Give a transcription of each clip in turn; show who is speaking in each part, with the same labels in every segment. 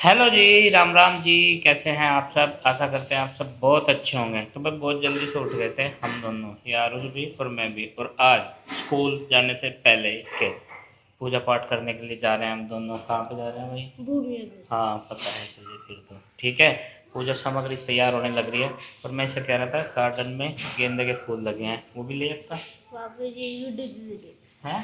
Speaker 1: Hello जी, राम राम जी। कैसे हैं आप सब? आशा करते हैं आप सब बहुत अच्छे होंगे। तो बस बहुत जल्दी से उठ गए थे हम दोनों, ये आरुष भी और मैं भी। और आज स्कूल जाने से पहले इसके पूजा पाठ करने के लिए जा रहे हैं हम दोनों। कहाँ पे जा रहे हैं भाई? हाँ, पता है तुझे फिर तो। ठीक है, पूजा सामग्री तैयार होने लग रही है। और मैं इसे कह रहा था, गार्डन में गेंदे के फूल लगे हैं, वो भी ले सकता है।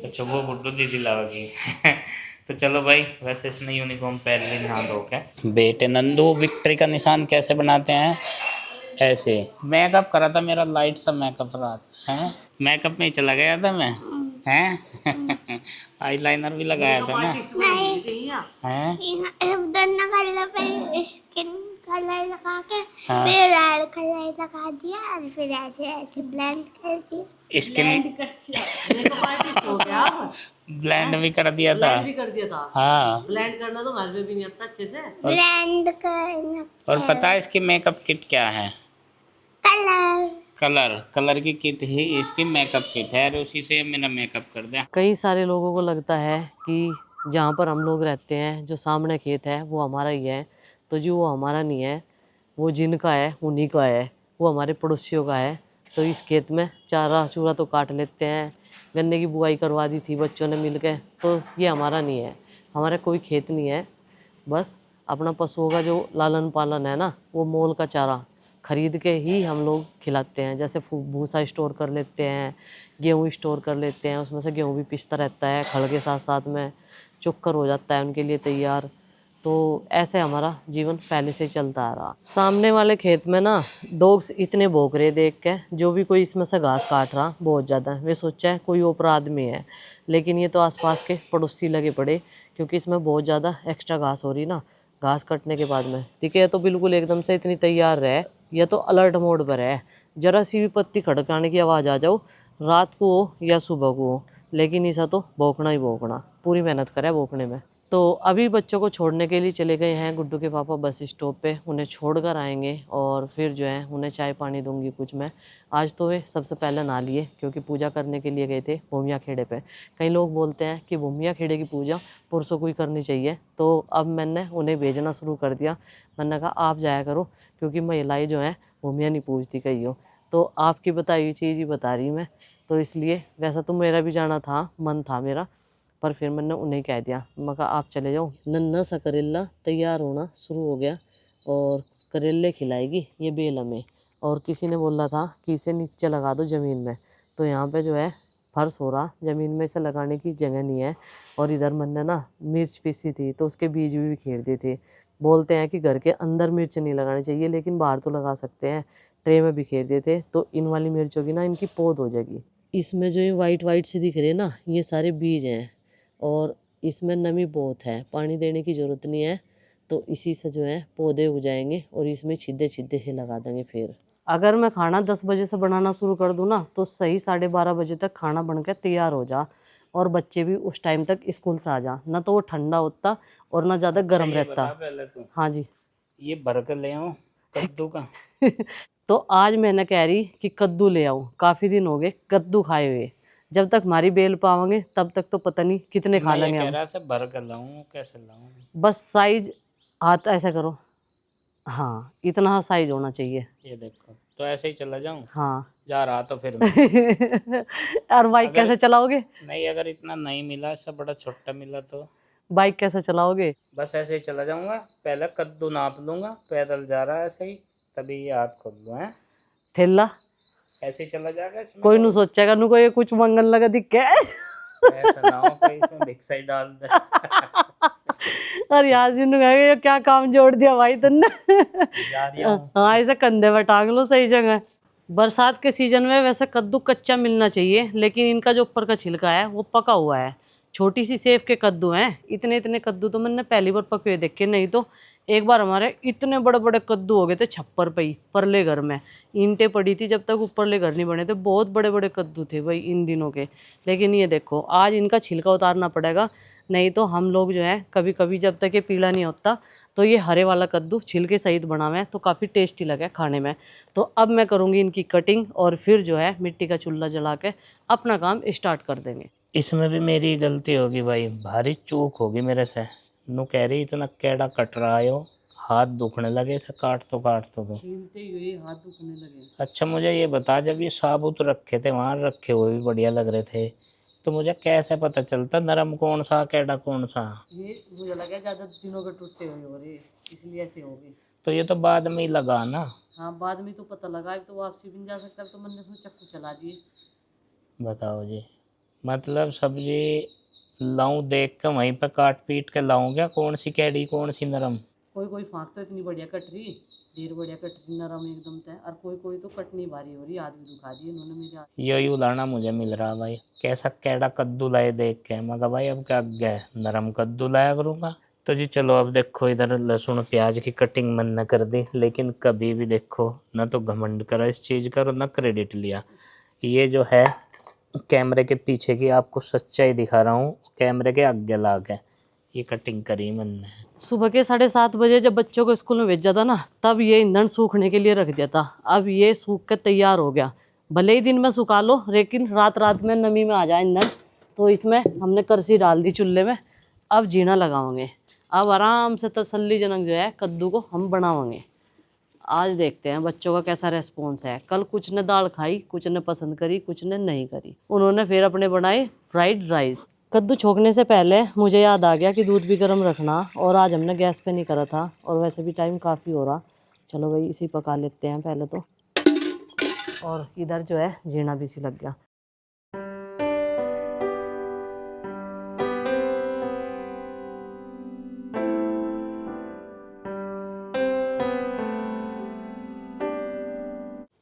Speaker 1: अच्छा, वो गुड्डू दीदी लाओगी। तो चलो भाई, वैसे इसने यूनिफॉर्म पहन ली नहा धो के। बेटे नंदू, विक्ट्री का निशान कैसे बनाते हैं? ऐसे। मेकअप करा था, मेरा लाइट सा मेकअप रात है। मेकअप में ही चला गया था मैं। हैं? आईलाइनर भी लगाया था ना।
Speaker 2: नहीं
Speaker 1: हैं?
Speaker 2: दोनों कलर पे स्किन कलर लगा के
Speaker 1: हाँ।
Speaker 2: फिर रेड कलर लगा दिया और फिर ऐसे ऐसे ब्लेंड कर दिया।
Speaker 1: स्किन
Speaker 3: मेकअप आर्टिस्ट हो गया आप।
Speaker 1: ब्लेंड भी कर दिया था।
Speaker 3: ब्लेंड भी कर दिया था।
Speaker 1: हाँ।
Speaker 3: ब्लेंड करना तो घर में भी नहीं आता अच्छे से।
Speaker 2: ब्लेंड करना
Speaker 1: और पता है इसकी मेकअप किट क्या है?
Speaker 2: कलर
Speaker 1: कलर की किट ही इसकी मेकअप किट है, और उसी से मेरा मेकअप कर दिया।
Speaker 3: कई सारे लोगों को लगता है कि जहाँ पर हम लोग रहते हैं, जो सामने खेत है वो हमारा ही है। तो जो वो हमारा नहीं है, वो जिनका है उन्हीं का है, वो हमारे पड़ोसियों का है। तो इस खेत में चारा चूरा तो काट लेते हैं, गन्ने की बुआई करवा दी थी बच्चों ने मिल के। तो ये हमारा नहीं है, हमारा कोई खेत नहीं है। बस अपना पशुओं का जो लालन पालन है ना, वो मोल का चारा खरीद के ही हम लोग खिलाते हैं। जैसे भूसा स्टोर कर लेते हैं, गेहूँ स्टोर कर लेते हैं, उसमें से गेहूँ भी पिसता रहता है, खल के साथ साथ में चोकर हो जाता है उनके लिए तैयार। तो ऐसे हमारा जीवन पहले से चलता आ रहा। सामने वाले खेत में ना डॉग्स इतने भौंक रहे देख के, जो भी कोई इसमें से घास काट रहा बहुत ज़्यादा, वे सोचा है कोई ऊपर आदमी है। लेकिन ये तो आसपास के पड़ोसी लगे पड़े, क्योंकि इसमें बहुत ज़्यादा एक्स्ट्रा घास हो रही ना। घास कटने के बाद में दिखे तो बिल्कुल एकदम से इतनी तैयार रहे, यह तो अलर्ट मोड पर है। जरा सी भी पत्ती खड़काने की आवाज़ आ जाओ, रात को हो या सुबह को हो, लेकिन ऐसा तो भौंकना ही भौंकना, पूरी मेहनत करे भौंकने में। तो अभी बच्चों को छोड़ने के लिए चले गए हैं गुड्डू के पापा बस स्टॉप पे, उन्हें छोड़ कर आएंगे और फिर जो है उन्हें चाय पानी दूंगी कुछ मैं। आज तो वे सबसे पहले नहा लिए, क्योंकि पूजा करने के लिए गए थे भूमिया खेड़े पे। कई लोग बोलते हैं कि भूमिया खेड़े की पूजा पुरुषों को ही करनी चाहिए, तो अब मैंने उन्हें भेजना शुरू कर दिया। मैंने कहा आप जाया करो, क्योंकि महिलाएं जो हैं भूमिया नहीं पूजती कई हो। तो आपकी बताई हुई चीज़ ही बता रही मैं, तो इसलिए वैसा तो मेरा भी जाना था, मन था मेरा, पर फिर मैंने उन्हें कह दिया। मैं कहा आप चले जाओ। नन्ना सा करेला तैयार होना शुरू हो गया, और करेले खिलाएगी ये बेल हमें। और किसी ने बोला था कि इसे नीचे लगा दो ज़मीन में, तो यहाँ पे जो है फर्श हो रहा, ज़मीन में इसे लगाने की जगह नहीं है। और इधर मैंने ना मिर्च पीसी थी, तो उसके बीज भी बिखेर दिए थे। बोलते हैं कि घर के अंदर मिर्च नहीं लगानी चाहिए, लेकिन बाहर तो लगा सकते हैं। ट्रे में बिखेर दिए थे, तो इन वाली मिर्चों की ना इनकी पौध हो जाएगी। इसमें जो ये वाइट वाइट से दिख रहे हैं ना, ये सारे बीज हैं। और इसमें नमी बहुत है, पानी देने की ज़रूरत नहीं है। तो इसी से जो है पौधे उग जाएंगे, और इसमें छिद्दे छिद्दे से लगा देंगे। फिर अगर मैं खाना 10 बजे से बनाना शुरू कर दूँ ना, तो सही 12:30 बजे तक खाना बन के तैयार हो जा, और बच्चे भी उस टाइम तक स्कूल से आ जा। ना तो वो ठंडा होता और ना ज़्यादा गर्म रहता।
Speaker 1: पहले तो
Speaker 3: हाँ जी।
Speaker 1: ये बर्गर ले आओ कद्दू का।
Speaker 3: तो आज मैंने कह रही कि कद्दू ले आओ, काफ़ी दिन हो गए कद्दू खाए हुए। जब तक हमारी बेल पावांगे तब तक तो पता नहीं कितने खा
Speaker 1: मैं ये
Speaker 3: लेंगे
Speaker 1: कह
Speaker 3: हम।
Speaker 1: रहा था बर्गर लाऊं, कैसे लाऊं?
Speaker 3: बस साइज हाथ ऐसा करो, हाँ इतना साइज होना चाहिए।
Speaker 1: ये देखो, तो ऐसे ही चला जाऊं?
Speaker 3: हाँ।
Speaker 1: जा रहा तो फिर मैं।
Speaker 3: और बाइक
Speaker 1: अगर
Speaker 3: कैसे चलाओगे?
Speaker 1: नहीं, अगर इतना नहीं मिला, इससे बड़ा छोटा मिला तो
Speaker 3: बाइक कैसे चलाओगे?
Speaker 1: बस ऐसे ही चला जाऊंगा। पहले कद्दू नाप लूंगा, पैदल जा रहा है ऐसे ही, तभी ये हाथ खोल लूँ है।
Speaker 3: थैला
Speaker 1: ऐसे ही चला जाएगा इसमें
Speaker 3: कोई
Speaker 1: तो।
Speaker 3: नु सोचेगा नु कोई कुछ मंगन लगा दिखे।
Speaker 1: ऐसा ना हो कोई इसमें भिक्सा ही डाल दे।
Speaker 3: और यार जी नु कहेगा ये क्या काम जोड़ दिया भाई तुमने।
Speaker 1: जा रही हूँ।
Speaker 3: हाँ ऐसे कंधे पर टांग लो सही जगह। बरसात के सीजन में वैसे कद्दू कच्चा मिलना चाहिए, लेकिन इनका जो ऊपर का छिलका है वो पका हुआ है। छोटी सी सेव के कद्दू हैं, इतने इतने कद्दू तो मैंने पहली बार पके हुए देखे। नहीं तो एक बार हमारे इतने बड़े बड़े कद्दू हो गए थे छप्पर पे ही, परले घर में ईंटें पड़ी थी जब तक ऊपरले घर नहीं बने थे। बहुत बड़े बड़े कद्दू थे भाई इन दिनों के। लेकिन ये देखो आज इनका छिलका उतारना पड़ेगा, नहीं तो हम लोग जो है कभी कभी जब तक ये पीला नहीं होता, तो ये हरे वाला कद्दू छिलके सहित बनावे तो काफ़ी टेस्टी लगे खाने में। तो अब मैं करूँगी इनकी कटिंग, और फिर जो है मिट्टी का चूल्हा जला के अपना काम स्टार्ट कर देंगे।
Speaker 1: इसमें भी मेरी गलती होगी भाई, भारी चूक होगी मेरे से। नू कह रही इतना कैड़ा कट रहा है हो, हाथ दुखने लगे इसे काट तो।
Speaker 3: छीलते ही हुए हाथ दुखने लगे।
Speaker 1: अच्छा मुझे ये बता, जब ये साबुत रखे थे वहाँ रखे हुए भी बढ़िया लग रहे थे, तो मुझे कैसे पता चलता नरम कौन सा कैड़ा कौन सा?
Speaker 3: ये मुझे लगा ज़्यादा दिनों के टूटे हुए हो रहे, इसलिए ऐसे हो गए।
Speaker 1: तो ये तो बाद में ही लगा ना।
Speaker 3: हाँ बाद में तो पता लगा, तो वापसी भी नहीं जा सकता, तो मैंने उसमें चक्कू चला दिए।
Speaker 1: बताओ जी, मतलब सब्जी लाऊं देख के वहीं पे काट पीट के लाऊं क्या, कौन सी कैडी कौन सी नरम?
Speaker 3: कोई कोई फाँक तो इतनी बढ़िया कट रही, ढेर बढ़िया कट रही नरम एकदम से, और कोई कोई तो कटनी भारी हो रही, हाथ भी दुखा दिए इन्होंने मेरे हाथ।
Speaker 1: यही उदाहरण मुझे मिल रहा भाई, कैसा कैड़ा कद्दू लाए देख के मगर भाई अब क्या गया, नरम कद्दू लाया करूँगा। तो जी चलो अब देखो, इधर लहसुन प्याज की कटिंग मन न कर दी, लेकिन कभी भी देखो ना तो घमंड करा इस चीज़ का और ना क्रेडिट लिया। ये जो है कैमरे के पीछे की आपको सच्चाई दिखा रहा हूँ, कैमरे के आगे ला के ये कटिंग करी मैंने। सुबह के 7:30 बजे जब बच्चों को स्कूल में भेजा था ना, तब ये ईंधन सूखने के लिए रख दिया था। अब ये सूख के तैयार हो गया। भले ही दिन में सुखा लो, लेकिन रात रात में नमी में आ जाए ईंधन। तो इसमें हमने करसी डाल दी चूल्हे में। अब जीना लगाओगे, अब आराम से तसल्लीजनक जो है कद्दू को हम बनाओगे। आज देखते हैं बच्चों का कैसा रेस्पॉन्स है। कल कुछ ने दाल खाई, कुछ ने पसंद करी, कुछ ने नहीं करी। उन्होंने फिर अपने बनाए फ्राइड राइस। कद्दू छोकने से पहले मुझे याद आ गया कि दूध भी गर्म रखना, और आज हमने गैस पे नहीं करा था, और वैसे भी टाइम काफ़ी हो रहा। चलो भाई इसी पका लेते हैं पहले तो। और इधर जो है जीना भी सी लग गया।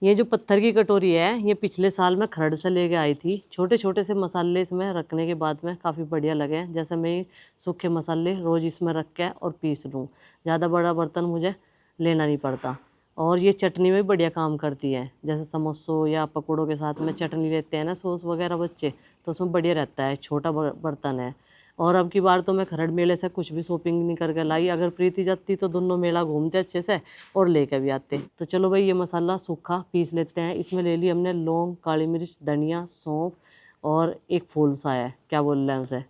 Speaker 1: ये जो पत्थर की कटोरी है, ये पिछले साल मैं खरड़ से लेके आई थी। छोटे छोटे से मसाले इसमें रखने के बाद में काफ़ी बढ़िया लगे। जैसे मैं सूखे मसाले रोज़ इसमें रख के और पीस लूँ, ज़्यादा बड़ा बर्तन मुझे लेना नहीं पड़ता। और ये चटनी में भी बढ़िया काम करती है। जैसे समोसों या पकौड़ों के साथ में चटनी लेते हैं ना, सॉस वगैरह बच्चे, तो उसमें बढ़िया रहता है। छोटा बर्तन है। और अब की बार तो मैं खरड़ मेले से कुछ भी शॉपिंग नहीं करके लाई। अगर प्रीति जाती तो दोनों मेला घूमते अच्छे से और लेके भी आते। तो चलो भाई ये मसाला सूखा पीस लेते हैं। इसमें ले ली हमने लौंग, काली मिर्च, धनिया, सौंफ, और एक फूल सा है, क्या बोल रहे हैं उसे,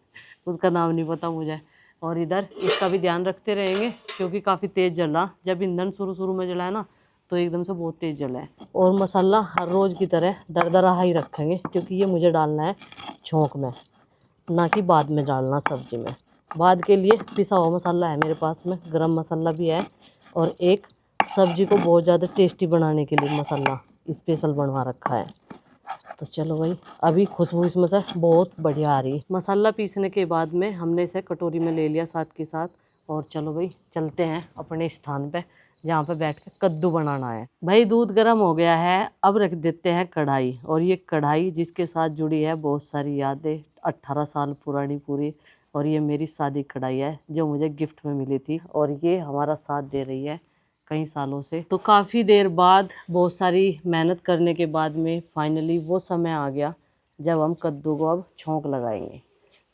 Speaker 1: उसका नाम नहीं पता मुझे। और इधर इसका भी ध्यान रखते रहेंगे क्योंकि काफ़ी तेज़ जल रहा। जब ईंधन शुरू में जला है ना, तो एकदम से बहुत तेज़ जला है। और मसाला हर रोज़ की तरह दरदरा ही रखेंगे, क्योंकि ये मुझे डालना है छोंक में, ना कि बाद में डालना सब्जी में। बाद के लिए पिसा हुआ मसाला है मेरे पास में, गरम मसाला भी है, और एक सब्जी को बहुत ज़्यादा टेस्टी बनाने के लिए मसाला स्पेशल बनवा रखा है। तो चलो भाई, अभी खुशबू इसमें से बहुत बढ़िया आ रही है। मसाला पीसने के बाद में हमने इसे कटोरी में ले लिया साथ के साथ। और चलो भाई चलते हैं अपने स्थान पे, जहाँ पे बैठ के कद्दू बनाना है। भाई दूध गर्म हो गया है, अब रख देते हैं कढ़ाई। और ये कढ़ाई जिसके साथ जुड़ी है बहुत सारी यादें, 18 साल पुरानी पूरी। और ये मेरी शादी कढ़ाई है जो मुझे गिफ्ट में मिली थी, और ये हमारा साथ दे रही है कई सालों से। तो काफ़ी देर बाद, बहुत सारी मेहनत करने के बाद में फाइनली वो समय आ गया जब हम कद्दू को अब छौंक लगाएंगे।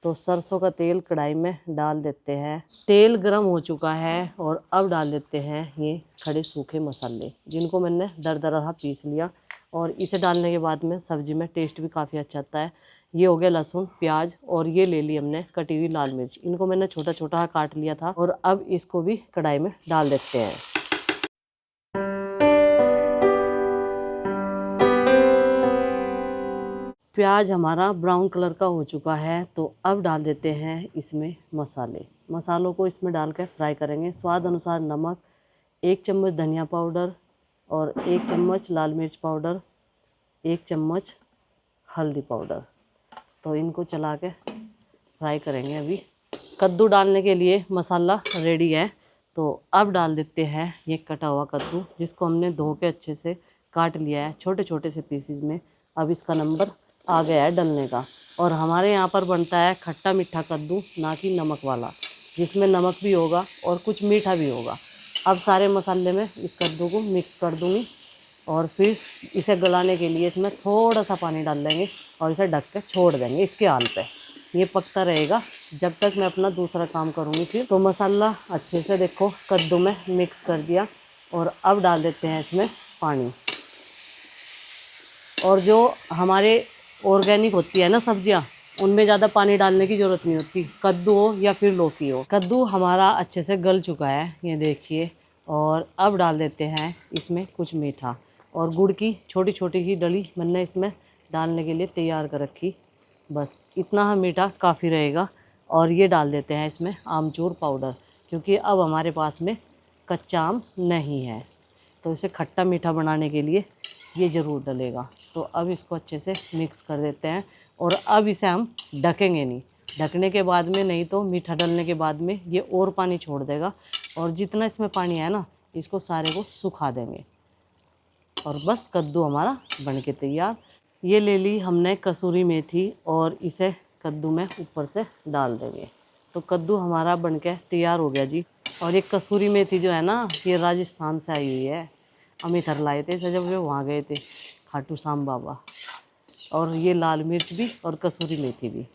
Speaker 1: तो सरसों का तेल कढ़ाई में डाल देते हैं। तेल गर्म हो चुका है, और अब डाल देते हैं ये खड़े सूखे मसाले, जिनको मैंने दरदरा सा पीस लिया। और इसे डालने के बाद में सब्जी में टेस्ट भी काफ़ी अच्छा आता है। ये हो गया लहसुन, प्याज, और ये ले ली हमने कटी हुई लाल मिर्च। इनको मैंने छोटा छोटा काट लिया था, और अब इसको भी कढ़ाई में डाल देते हैं। प्याज हमारा ब्राउन कलर का हो चुका है, तो अब डाल देते हैं इसमें मसाले। मसालों को इसमें डाल कर फ्राई करेंगे। स्वाद अनुसार नमक, 1 चम्मच धनिया पाउडर, और 1 चम्मच लाल मिर्च पाउडर, 1 चम्मच हल्दी पाउडर। तो इनको चला के फ्राई करेंगे। अभी कद्दू डालने के लिए मसाला रेडी है, तो अब डाल देते हैं ये कटा हुआ कद्दू, जिसको हमने धो के अच्छे से काट लिया है छोटे छोटे से पीसीज में। अब इसका नंबर आ गया है डलने का। और हमारे यहाँ पर बनता है खट्टा मीठा कद्दू, ना कि नमक वाला, जिसमें नमक भी होगा और कुछ मीठा भी होगा। अब सारे मसाले में इस कद्दू को मिक्स कर दूँगी, और फिर इसे गलाने के लिए इसमें थोड़ा सा पानी डाल देंगे, और इसे ढक के छोड़ देंगे इसके हाल पे। ये पकता रहेगा जब तक मैं अपना दूसरा काम करूँगी। फिर तो मसाला अच्छे से देखो कद्दू में मिक्स कर दिया, और अब डाल देते हैं इसमें पानी। और जो हमारे ऑर्गेनिक होती है ना सब्जियां,
Speaker 3: उनमें ज़्यादा पानी डालने की ज़रूरत नहीं होती, कद्दू हो या फिर लौकी हो। कद्दू हमारा अच्छे से गल चुका है, ये देखिए। और अब डाल देते हैं इसमें कुछ मीठा, और गुड़ की छोटी छोटी ही डली मैंने इसमें डालने के लिए तैयार कर रखी। बस इतना मीठा काफ़ी रहेगा। और ये डाल देते हैं इसमें आमचूर पाउडर, क्योंकि अब हमारे पास में कच्चा आम नहीं है, तो इसे खट्टा मीठा बनाने के लिए ये ज़रूर डलेगा। तो अब इसको अच्छे से मिक्स कर देते हैं, और अब इसे हम ढकेंगे नहीं। ढकने के बाद में, नहीं तो मीठा डलने के बाद में ये और पानी छोड़ देगा, और जितना इसमें पानी है ना, इसको सारे को सुखा देंगे। और बस कद्दू हमारा बन के तैयार। ये ले ली हमने कसूरी मेथी, और इसे कद्दू में ऊपर से डाल देंगे। तो कद्दू हमारा बन के तैयार हो गया जी। और ये कसूरी मेथी जो है ना, ये राजस्थान से आई हुई है। हम इधर लाए थे इसे जब वे वहाँ गए थे, खाटू श्याम बाबा। और ये लाल मिर्च भी और कसूरी मेथी भी।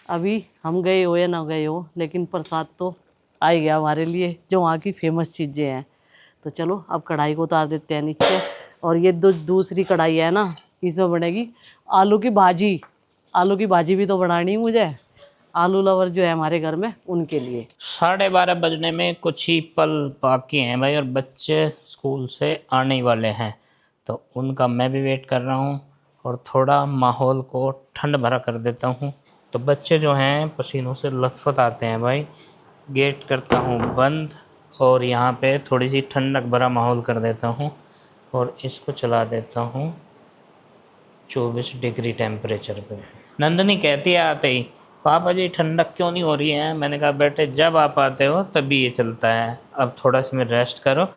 Speaker 3: अभी हम गए हो या ना गए हो, लेकिन प्रसाद तो आ ही गया हमारे लिए, जो वहाँ की फेमस चीज़ें हैं। तो चलो अब कढ़ाई को उतार देते हैं नीचे। और ये दूसरी कढ़ाई है ना, इसमें बनेगी आलू की भाजी। आलू की भाजी भी तो बनानी है मुझे, आलू लवर जो है हमारे घर में, उनके लिए।
Speaker 1: 12:30 बजने में कुछ ही पल बाकी हैं भाई, और बच्चे स्कूल से आने ही वाले हैं, तो उनका मैं भी वेट कर रहा हूँ। और थोड़ा माहौल को ठंड भरा कर देता हूँ। तो बच्चे जो हैं पसीनों से लथपथ आते हैं भाई। गेट करता हूँ बंद, और यहाँ पे थोड़ी सी ठंडक भरा माहौल कर देता हूँ, और इसको चला देता हूँ 24 डिग्री टेम्परेचर पे। नंदनी कहती है आते ही, पापा जी ठंडक क्यों नहीं हो रही है? मैंने कहा बेटे, जब आप आते हो तभी ये चलता है, अब थोड़ा इसमें रेस्ट करो।